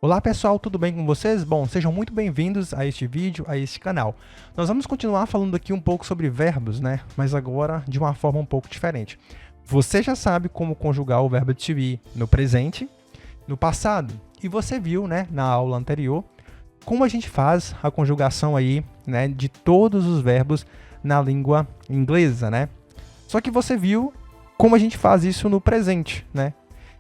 Olá pessoal, tudo bem com vocês? Bom, sejam muito bem-vindos a este vídeo, a este canal. Nós vamos continuar falando aqui um pouco sobre verbos, né? Mas agora de uma forma um pouco diferente. Você já sabe como conjugar o verbo to be no presente, no passado. E você viu, né, na aula anterior, como a gente faz a conjugação aí, né, de todos os verbos na língua inglesa, né? Só que você viu como a gente faz isso no presente, né?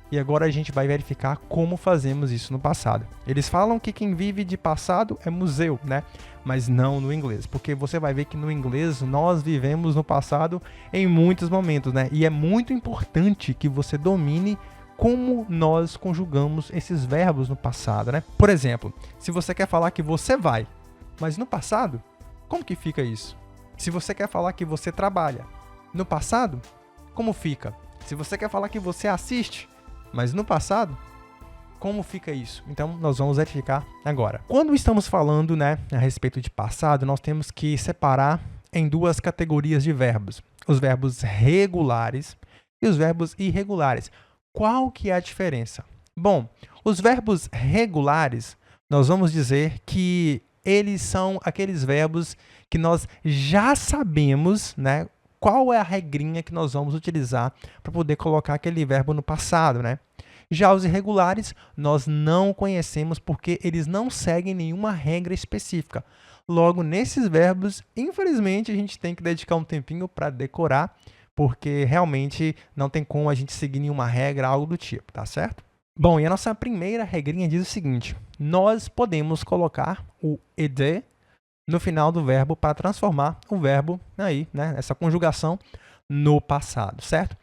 E agora a gente vai verificar como fazemos isso no passado. Eles falam que quem vive de passado é museu, né? Mas não no inglês, porque você vai ver que no inglês nós vivemos no passado em muitos momentos, né? E é muito importante que você domine como nós conjugamos esses verbos no passado, né? Por exemplo, se você quer falar que você vai, mas no passado, como que fica isso? Se você quer falar que você trabalha, no passado, como fica? Se você quer falar que você assiste, mas no passado, como fica isso? Então, nós vamos verificar agora. Quando estamos falando, né, a respeito de passado, nós temos que separar em duas categorias de verbos. Os verbos regulares e os verbos irregulares. Qual que é a diferença? Bom, os verbos regulares, nós vamos dizer que eles são aqueles verbos que nós já sabemos, né, qual é a regrinha que nós vamos utilizar para poder colocar aquele verbo no passado, né? Já os irregulares, nós não conhecemos porque eles não seguem nenhuma regra específica. Logo, nesses verbos, infelizmente, a gente tem que dedicar um tempinho para decorar, porque realmente não tem como a gente seguir nenhuma regra, algo do tipo, tá certo? Bom, e a nossa primeira regrinha diz o seguinte: nós podemos colocar o ed no final do verbo para transformar o verbo aí, né, essa conjugação no passado, certo?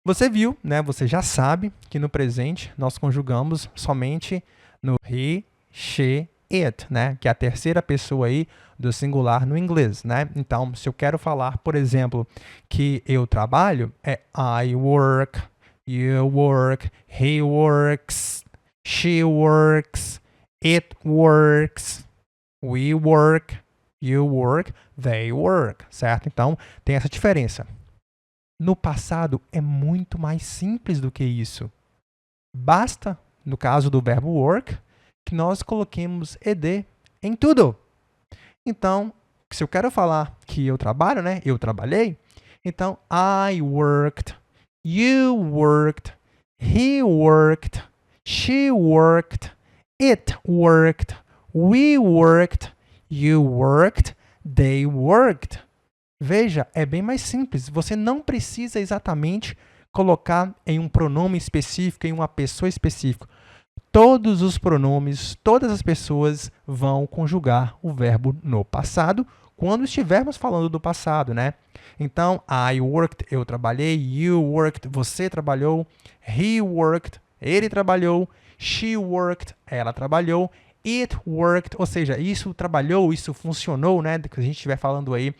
Você viu, né, você já sabe que no presente nós conjugamos somente no he, she, it, né, que é a terceira pessoa aí do singular no inglês, né? Então, se eu quero falar, por exemplo, que eu trabalho, é I work, you work, he works, she works, it works, we work, you work, they work, certo? Então, tem essa diferença. No passado, é muito mais simples do que isso. Basta, no caso do verbo work, que nós coloquemos ed em tudo. Então, se eu quero falar que eu trabalho, né? Eu trabalhei. Então, I worked, you worked, he worked, she worked, it worked, we worked, you worked, they worked. Veja, é bem mais simples. Você não precisa exatamente colocar em um pronome específico, em uma pessoa específica. Todos os pronomes, todas as pessoas vão conjugar o verbo no passado quando estivermos falando do passado, né? Então, I worked, eu trabalhei, you worked, você trabalhou, he worked, ele trabalhou, she worked, ela trabalhou, it worked, ou seja, isso trabalhou, isso funcionou, né? Que a gente estiver falando aí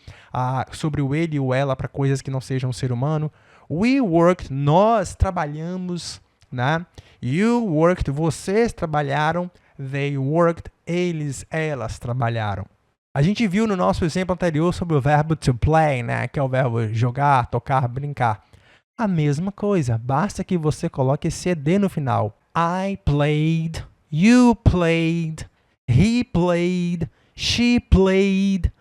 sobre o ele e o ela para coisas que não sejam um ser humano. We worked, nós trabalhamos, né? You worked, vocês trabalharam. They worked, eles, elas trabalharam. A gente viu no nosso exemplo anterior sobre o verbo to play, né? Que é o verbo jogar, tocar, brincar. A mesma coisa, basta que você coloque esse ed no final. I played, you played, he played, she played,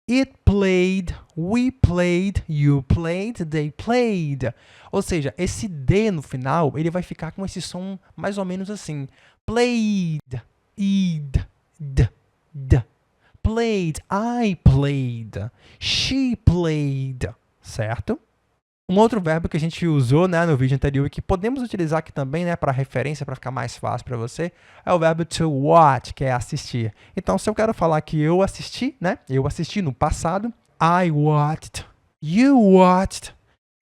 it played, we played, you played, they played. Ou seja, esse D no final, ele vai ficar com esse som mais ou menos assim. Played, id, d. Played, I played, she played, certo? Um outro verbo que a gente usou, né, no vídeo anterior e que podemos utilizar aqui também, né, para referência, para ficar mais fácil para você, é o verbo to watch, que é assistir. Então, se eu quero falar que eu assisti, né, eu assisti no passado, I watched, you watched,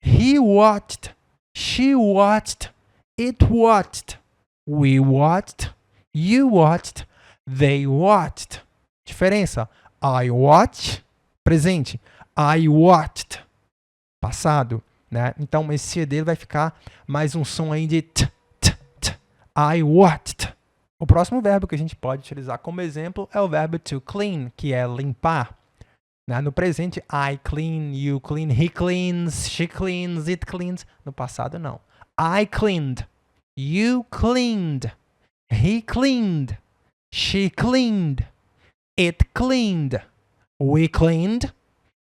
he watched, she watched, it watched, we watched, you watched, they watched. Diferença, I watch, presente, I watched, passado. Né? Então, esse ed vai ficar mais um som aí de t. I watched. O próximo verbo que a gente pode utilizar como exemplo é o verbo to clean, que é limpar. Né? No presente, I clean, you clean, he cleans, she cleans, it cleans. No passado, não. I cleaned, you cleaned, He cleaned. She cleaned. It cleaned. We cleaned.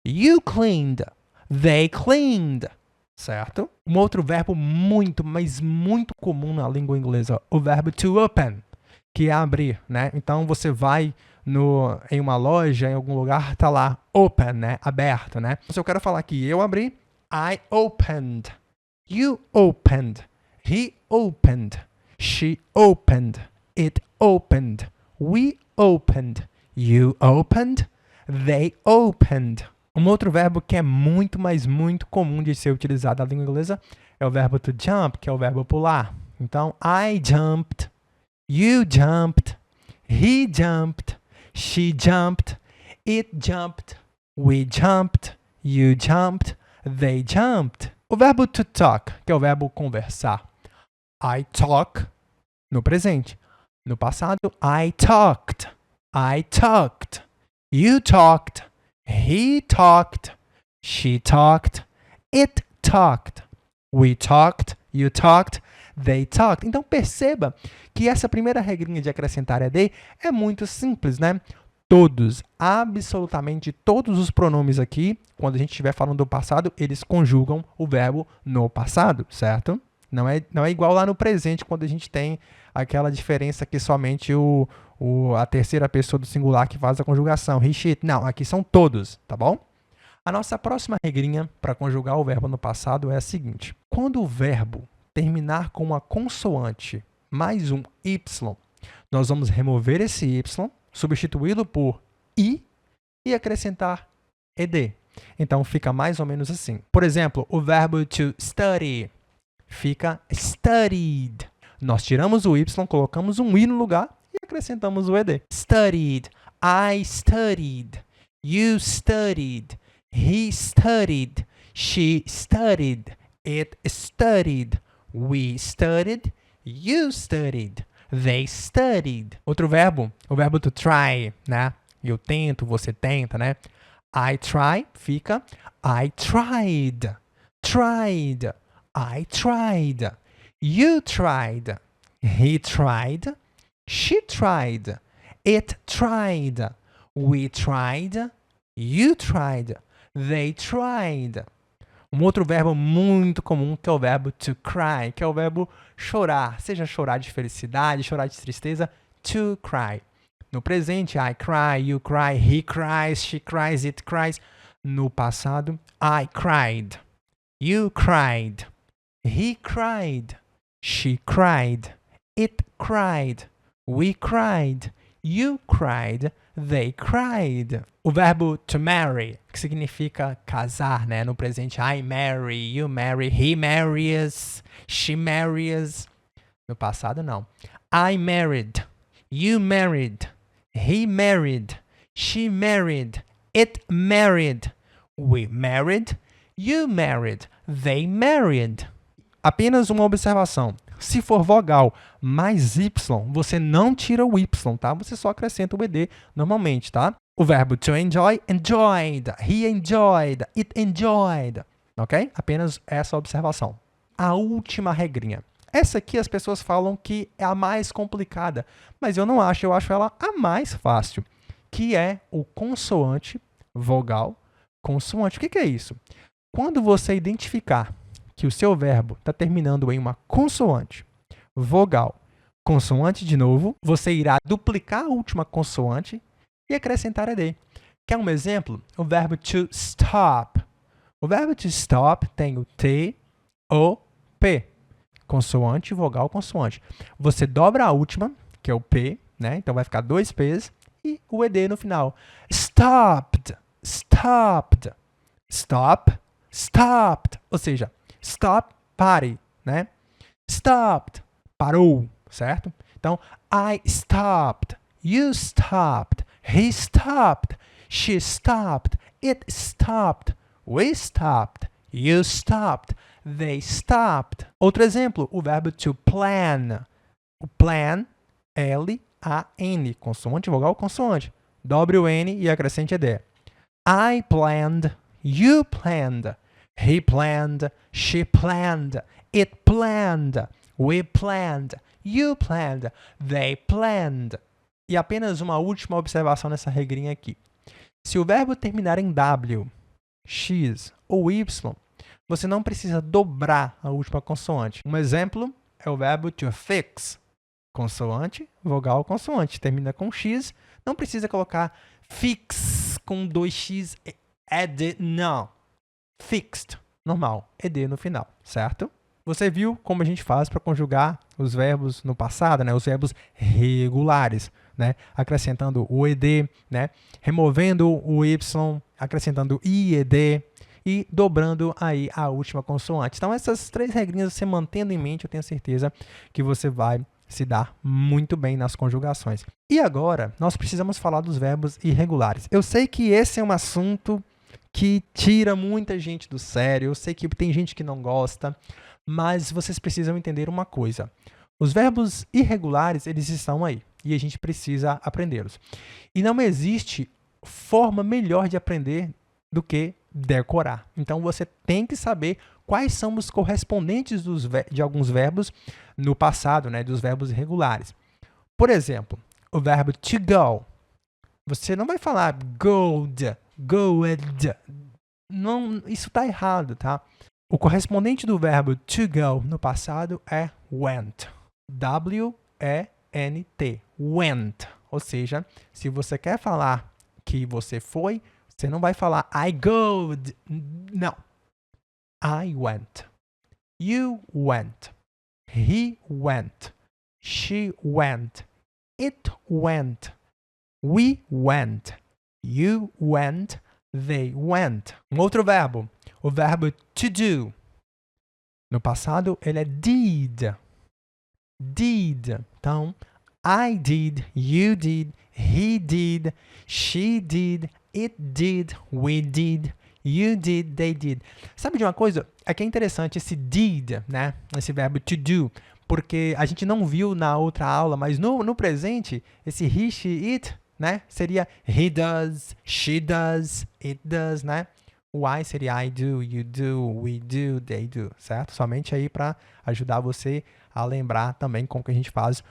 You cleaned. They cleaned. Certo? Um outro verbo muito, mas muito comum na língua inglesa, o verbo to open, que é abrir, né? Então você vai em uma loja, em algum lugar, tá lá open, né? Aberto, né? Se eu quero falar que eu abri, I opened. You opened. He opened. She opened. It opened. We opened. You opened. They opened. Um outro verbo que é muito, mas muito comum de ser utilizado na língua inglesa é o verbo to jump, que é o verbo pular. Então, I jumped, you jumped, he jumped, she jumped, it jumped, we jumped, you jumped, they jumped. O verbo to talk, que é o verbo conversar. I talk, no presente. No passado, I talked, you talked, he talked, she talked, it talked, we talked, you talked, they talked. Então perceba que essa primeira regrinha de acrescentar ED é muito simples, né? Todos, absolutamente todos os pronomes aqui, quando a gente estiver falando do passado, eles conjugam o verbo no passado, certo? Não é igual lá no presente, quando a gente tem aquela diferença que somente a terceira pessoa do singular que faz a conjugação. He, she, não, aqui são todos, tá bom? A nossa próxima regrinha para conjugar o verbo no passado é a seguinte. Quando o verbo terminar com uma consoante mais um Y, nós vamos remover esse Y, substituí-lo por I e acrescentar ED. Então fica mais ou menos assim. Por exemplo, o verbo to study fica studied. Nós tiramos o Y, colocamos um I no lugar e acrescentamos o ED. Studied. I studied. You studied. He studied. She studied. It studied. We studied. You studied. They studied. Outro verbo, o verbo to try, né? Eu tento, você tenta, né? I try fica I tried. Tried. I tried. You tried. He tried. She tried. It tried. We tried. You tried. They tried. Um outro verbo muito comum que é o verbo to cry, que é o verbo chorar. Seja chorar de felicidade, chorar de tristeza, to cry. No presente, I cry, you cry, he cries, she cries, it cries. No passado, I cried. You cried. He cried. She cried. It cried. We cried. You cried. They cried. O verbo to marry, que significa casar, né? No presente, I marry, you marry, he marries, she marries. No passado, não. I married. You married. He married. She married. It married. We married. You married. They married. Apenas uma observação. Se for vogal mais Y, você não tira o Y, tá? Você só acrescenta o ED normalmente, tá? O verbo to enjoy, enjoyed. He enjoyed. It enjoyed. Ok? Apenas essa observação. A última regrinha. Essa aqui as pessoas falam que é a mais complicada, mas eu não acho. Eu acho ela a mais fácil, que é o consoante, vogal, consoante. O que é isso? Quando você identificar que o seu verbo está terminando em uma consoante, vogal, consoante de novo, você irá duplicar a última consoante e acrescentar ED. Quer um exemplo? O verbo to stop. O verbo to stop tem o T, O, P. Consoante, vogal, consoante. Você dobra a última, que é o P, né? Então vai ficar dois P's e o ED no final. Stopped, stopped, stop, stopped. Ou seja, stop, pare, né? Stopped, parou, certo? Então, I stopped, you stopped, he stopped, she stopped, it stopped, we stopped, you stopped, they stopped. Outro exemplo, o verbo to plan. O plan, L-A-N, consoante, vogal, consoante. Dobre o N e acrescente ED. I planned, you planned, he planned, she planned, it planned, We planned. You planned. They planned. E apenas uma última observação nessa regrinha aqui. Se o verbo terminar em W, X ou Y, você não precisa dobrar a última consoante. Um exemplo é o verbo to fix. Consoante, vogal, consoante. Termina com X, não precisa colocar fix com 2X, ED, não. Fixed, normal, ED no final, certo? Você viu como a gente faz para conjugar os verbos no passado, né? Os verbos regulares, né? Acrescentando o ED, né? Removendo o Y, acrescentando IED e dobrando aí a última consoante. Então, essas 3 regrinhas você mantendo em mente, eu tenho certeza que você vai se dar muito bem nas conjugações. E agora, nós precisamos falar dos verbos irregulares. Eu sei que esse é um assunto que tira muita gente do sério, eu sei que tem gente que não gosta, mas vocês precisam entender uma coisa. Os verbos irregulares, eles estão aí, e a gente precisa aprendê-los. E não existe forma melhor de aprender do que decorar. Então, você tem que saber quais são os correspondentes de alguns verbos no passado, né, dos verbos irregulares. Por exemplo, o verbo to go. Você não vai falar goed, goed. Não, isso está errado, tá? O correspondente do verbo to go no passado é went. W-E-N-T. Went. Ou seja, se você quer falar que você foi, você não vai falar I goed. Não. I went. You went. He went. She went. It went. We went. You went. They went. Um outro verbo. O verbo to do. No passado, ele é did. Did. Então, I did. You did. He did. She did. It did. We did. You did, they did. Sabe de uma coisa? Aqui é interessante esse did, né? Esse verbo to do, porque a gente não viu na outra aula, mas no presente, esse he, she, it, né? Seria he does, she does, it does, né? O I seria I do, you do, we do, they do, certo? Somente aí para ajudar você a lembrar também como que a gente faz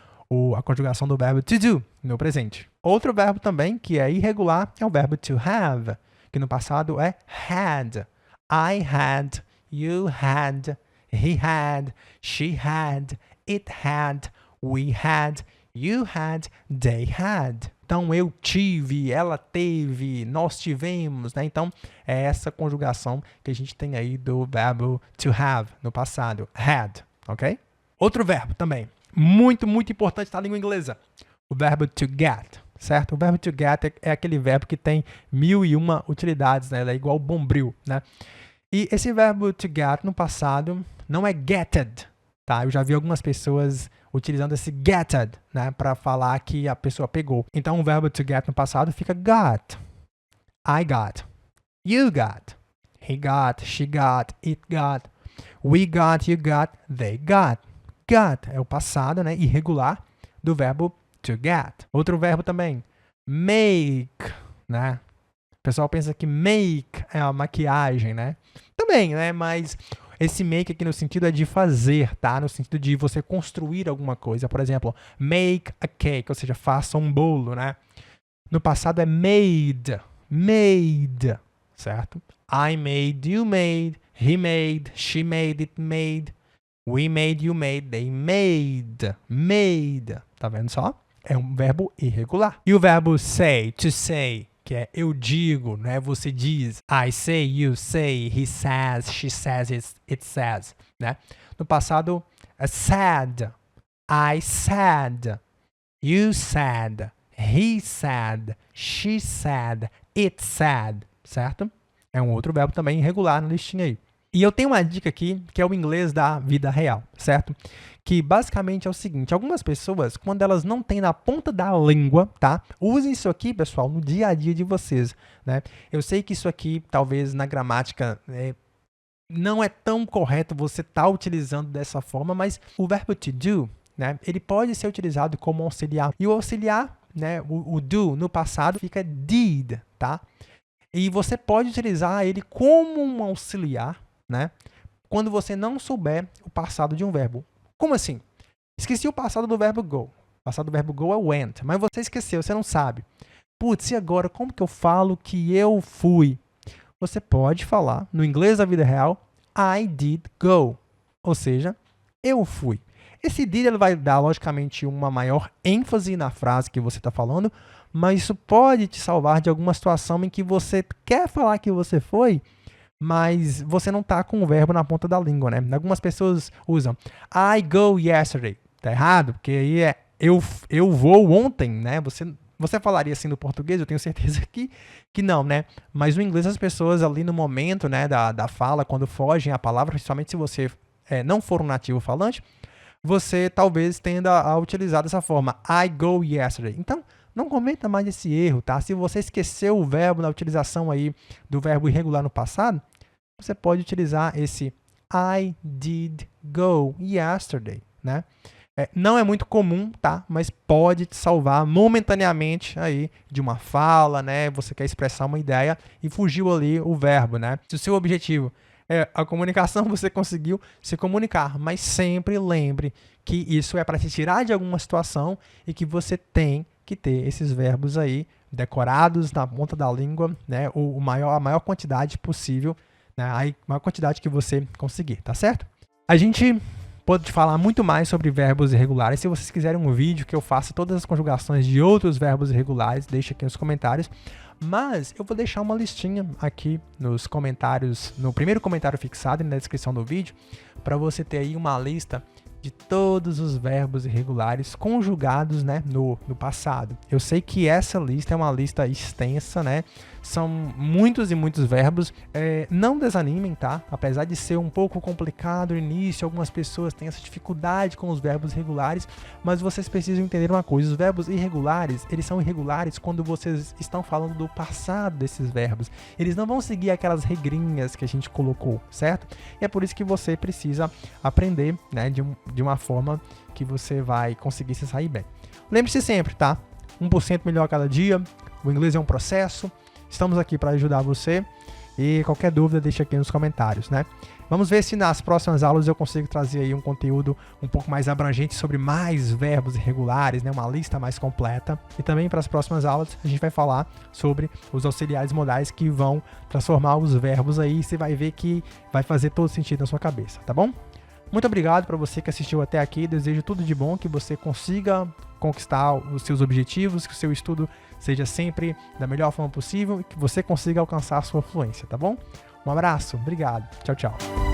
a conjugação do verbo to do no presente. Outro verbo também que é irregular é o verbo to have, que no passado é had. I had, you had, he had, she had, it had, we had, you had, they had. Então, eu tive, ela teve, nós tivemos, né? Então, é essa conjugação que a gente tem aí do verbo to have no passado, had, ok? Outro verbo também, muito, muito importante na língua inglesa, o verbo to get. Certo? O verbo to get é aquele verbo que tem 1001 utilidades, né? Ele é igual bombril, né? E esse verbo to get no passado não é getted, tá? Eu já vi algumas pessoas utilizando esse getted, né? Para falar que a pessoa pegou. Então, o verbo to get no passado fica got. I got. You got. He got. She got. It got. We got. You got. They got. Got é o passado, né? Irregular do verbo to get. Outro verbo também, make, né? O pessoal pensa que make é a maquiagem, né? Também, né? Mas esse make aqui no sentido é de fazer, tá? No sentido de você construir alguma coisa. Por exemplo, make a cake, ou seja, faça um bolo, né? No passado é made, made, certo? I made, you made, he made, she made, it made, we made, you made, they made, made. Tá vendo só? É um verbo irregular. E o verbo say, to say, que é eu digo, né? Você diz. I say, you say, he says, she says, it says, né? No passado, é said. I said. You said. He said. She said. It said. Certo? É um outro verbo também irregular na listinha aí. E eu tenho uma dica aqui, que é o inglês da vida real, certo? Que basicamente é o seguinte, algumas pessoas, quando elas não têm na ponta da língua, tá? Usem isso aqui, pessoal, no dia a dia de vocês, né? Eu sei que isso aqui, talvez na gramática, não é tão correto você estar utilizando dessa forma, mas o verbo to do, né? Ele pode ser utilizado como auxiliar. E o auxiliar, né? O do, no passado, fica did, tá? E você pode utilizar ele como um auxiliar, né? Quando você não souber o passado de um verbo. Como assim? Esqueci o passado do verbo go. O passado do verbo go é went, mas você esqueceu, você não sabe. Putz, e agora como que eu falo que eu fui? Você pode falar, no inglês da vida real, I did go. Ou seja, eu fui. Esse did ele vai dar, logicamente, uma maior ênfase na frase que você está falando, mas isso pode te salvar de alguma situação em que você quer falar que você foi, mas você não está com o verbo na ponta da língua, né? Algumas pessoas usam I go yesterday. Tá errado, porque aí é eu vou ontem, né? Você falaria assim no português, eu tenho certeza que não, né? Mas no inglês as pessoas ali no momento, né, da fala, quando fogem a palavra, principalmente se você não for um nativo falante, você talvez tenda a utilizar dessa forma, I go yesterday. Então, não cometa mais esse erro, tá? Se você esqueceu o verbo na utilização aí do verbo irregular no passado, você pode utilizar esse I did go yesterday, né? Não é muito comum, tá? Mas pode te salvar momentaneamente aí de uma fala, né? Você quer expressar uma ideia e fugiu ali o verbo, né? Se o seu objetivo é a comunicação, você conseguiu se comunicar, mas sempre lembre que isso é para te tirar de alguma situação e que você tem que ter esses verbos aí decorados na ponta da língua, né? A maior quantidade possível, né? A maior quantidade que você conseguir, tá certo? A gente pode falar muito mais sobre verbos irregulares. Se vocês quiserem um vídeo que eu faça todas as conjugações de outros verbos irregulares, deixa aqui nos comentários. Mas eu vou deixar uma listinha aqui nos comentários, no primeiro comentário fixado e na descrição do vídeo, para você ter aí uma lista de todos os verbos irregulares conjugados, né, no passado. Eu sei que essa lista é uma lista extensa, né? São muitos e muitos verbos. Não desanimem, tá? Apesar de ser um pouco complicado no início, algumas pessoas têm essa dificuldade com os verbos regulares, mas vocês precisam entender uma coisa: os verbos irregulares, eles são irregulares quando vocês estão falando do passado desses verbos. Eles não vão seguir aquelas regrinhas que a gente colocou, certo? E é por isso que você precisa aprender, né, de uma forma que você vai conseguir se sair bem. Lembre-se sempre, tá? 1% melhor a cada dia. O inglês é um processo. Estamos aqui para ajudar você. E qualquer dúvida, deixa aqui nos comentários, né? Vamos ver se nas próximas aulas eu consigo trazer aí um conteúdo um pouco mais abrangente sobre mais verbos irregulares, né? Uma lista mais completa. E também para as próximas aulas a gente vai falar sobre os auxiliares modais que vão transformar os verbos aí. E você vai ver que vai fazer todo sentido na sua cabeça, tá bom? Muito obrigado para você que assistiu até aqui. Desejo tudo de bom, que você consiga conquistar os seus objetivos, que o seu estudo seja sempre da melhor forma possível e que você consiga alcançar a sua fluência, tá bom? Um abraço, obrigado, tchau, tchau.